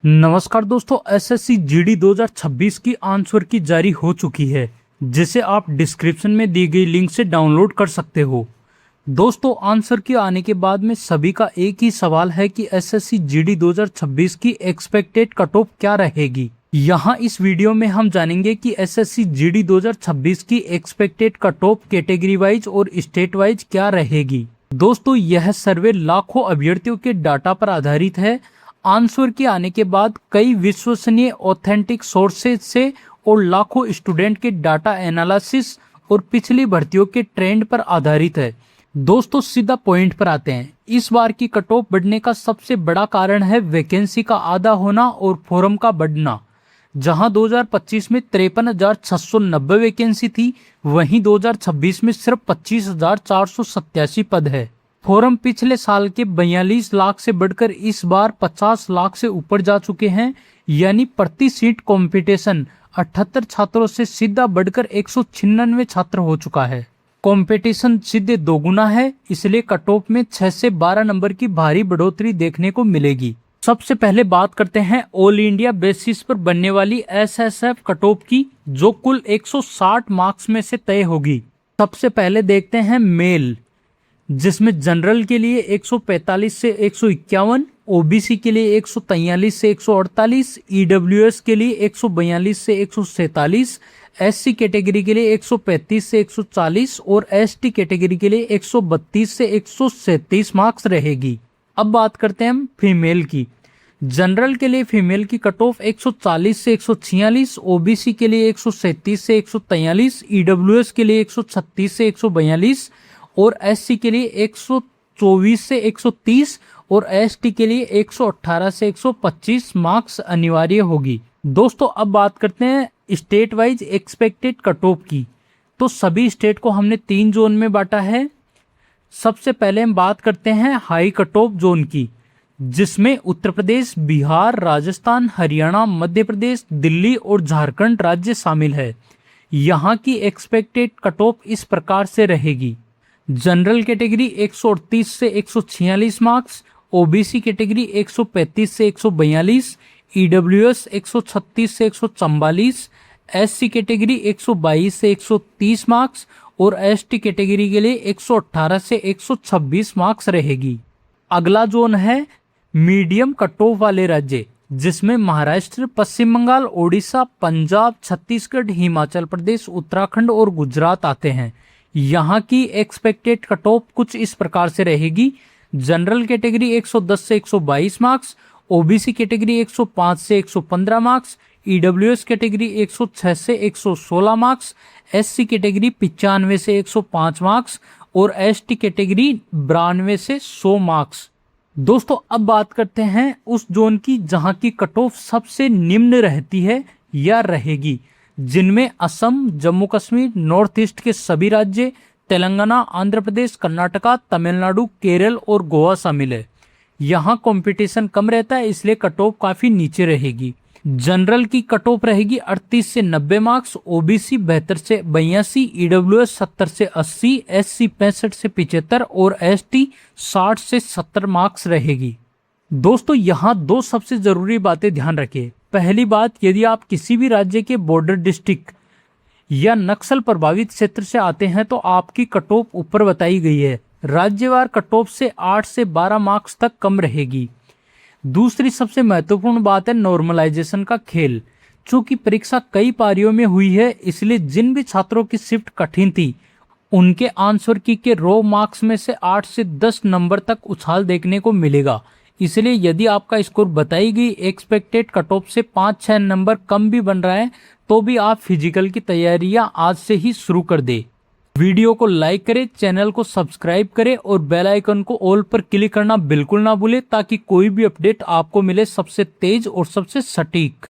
नमस्कार दोस्तों, SSC GD 2026 की आंसर की जारी हो चुकी है, जिसे आप डिस्क्रिप्शन में दी गई लिंक से डाउनलोड कर सकते हो। दोस्तों, आंसर की आने के बाद में सभी का एक ही सवाल है कि एसएससी जीडी 2026 की एक्सपेक्टेड कट ऑफ क्या रहेगी। यहाँ इस वीडियो में हम जानेंगे कि एसएससी जीडी 2026 की expected cut off category wise और स्टेट वाइज क्या रहेगी। दोस्तों, यह सर्वे लाखों अभ्यर्थियों के डाटा पर आधारित है। आंसर के आने के बाद कई विश्वसनीय ऑथेंटिक सोर्सेज से और लाखों स्टूडेंट के डाटा एनालिसिस और पिछली भर्तियों के ट्रेंड पर आधारित है। दोस्तों, सीधा पॉइंट पर आते हैं। इस बार की कट ऑफ बढ़ने का सबसे बड़ा कारण है वैकेंसी का आधा होना और फॉर्म का बढ़ना। जहां 2025 में 53,690 वैकेंसी थी, वहीं 2026 में सिर्फ 25,487 पद है। फॉर्म पिछले साल के 42 लाख से बढ़कर इस बार 50 लाख से ऊपर जा चुके हैं, यानी प्रति सीट कंपटीशन 78 छात्रों से सीधा बढ़कर 196 छात्र हो चुका है। कंपटीशन सीधे दोगुना है, इसलिए कट ऑफ में 6 से 12 नंबर की भारी बढ़ोतरी देखने को मिलेगी। सबसे पहले बात करते हैं ऑल इंडिया बेसिस पर बनने वाली एसएसएफ कट ऑफ की, जो कुल 160 मार्क्स में से तय होगी। सबसे पहले देखते हैं मेल, जिसमें जनरल के लिए 145 से 151, ओबीसी के लिए 143 से 148, ईडब्ल्यूएस के लिए 142 से 147, एससी कैटेगरी के लिए 135 से 140 और एसटी कैटेगरी के लिए 132 से 137 मार्क्स रहेगी। अब बात करते हैं हम फीमेल की। जनरल के लिए फीमेल की कट ऑफ 140 से 146, ओबीसी के लिए 137 से 143, ईडब्ल्यूएस के लिए 136 से 142 और एससी के लिए 124 से 130 और एसटी के लिए 118 से 125 मार्क्स अनिवार्य होगी। दोस्तों, अब बात करते हैं state wise expected cut off की। तो सभी स्टेट को हमने 3 जोन में बांटा है। सबसे पहले हम बात करते हैं हाई कट ऑफ जोन की, जिसमें उत्तर प्रदेश, बिहार, राजस्थान, हरियाणा, मध्य प्रदेश, दिल्ली और झारखंड राज्य शामिल है। यहाँ की एक्सपेक्टेड कट ऑफ इस प्रकार से रहेगी। जनरल कैटेगरी 138 से 146 मार्क्स, ओबीसी कैटेगरी 135 से 142, ईडब्ल्यूएस 136 से 144, एससी कैटेगरी 122 से 130 मार्क्स और एसटी कैटेगरी के लिए 118 से 126 मार्क्स रहेगी। अगला जोन है मीडियम कट ऑफ वाले राज्य, जिसमें महाराष्ट्र, पश्चिम बंगाल, ओडिशा, पंजाब, छत्तीसगढ़, हिमाचल प्रदेश, उत्तराखंड और गुजरात आते हैं। यहाँ की एक्सपेक्टेड कट ऑफ कुछ इस प्रकार से रहेगी। जनरल कैटेगरी 110 से 122 मार्क्स, ओबीसी कैटेगरी 105 से 115 मार्क्स, ईडब्ल्यूएस कैटेगरी 106 से 116 मार्क्स, एससी कैटेगरी 95 से 105 मार्क्स और एसटी कैटेगरी 92 से 100 मार्क्स। दोस्तों, अब बात करते हैं उस जोन की जहां की कट ऑफ सबसे निम्न रहती है या रहेगी, जिनमें असम, जम्मू कश्मीर, नॉर्थ ईस्ट के सभी राज्य, तेलंगाना, आंध्र प्रदेश, कर्नाटका, तमिलनाडु, केरल और गोवा शामिल है। यहाँ कंपटीशन कम रहता है, इसलिए कट ऑफ काफी नीचे रहेगी। जनरल की कट ऑफ रहेगी 38 से 90 मार्क्स, ओबीसी 72 से 82, ईडब्ल्यूएस 70 से 80, एससी 65 से 75 और एसटी 60 से 70 मार्क्स रहेगी। दोस्तों, यहाँ 2 सबसे जरूरी बातें ध्यान रखें। पहली बात, यदि आप किसी भी राज्य के बॉर्डर डिस्ट्रिक्ट या नक्सल प्रभावित क्षेत्र से आते हैं तो आपकी कट ऑफ ऊपर बताई गई है। राज्यवार कट ऑफ से 8 से 12 मार्क्स तक कम रहेगी। दूसरी सबसे महत्वपूर्ण बात है नॉर्मलाइजेशन का खेल। चूंकि परीक्षा कई पारियों में हुई है, इसलिए जिन भी छात्रों की शिफ्ट कठिन थी, उनके आंसर की के रो मार्क्स में से 8 से 10 नंबर तक उछाल देखने को मिलेगा। इसलिए यदि आपका स्कोर बताई गई एक्सपेक्टेड कट ऑफ से 5-6 नंबर कम भी बन रहा है, तो भी आप फिजिकल की तैयारियां आज से ही शुरू कर दे। वीडियो को लाइक करें, चैनल को सब्सक्राइब करें और बेल आइकन को ऑल पर क्लिक करना बिल्कुल ना भूलें, ताकि कोई भी अपडेट आपको मिले सबसे तेज और सबसे सटीक।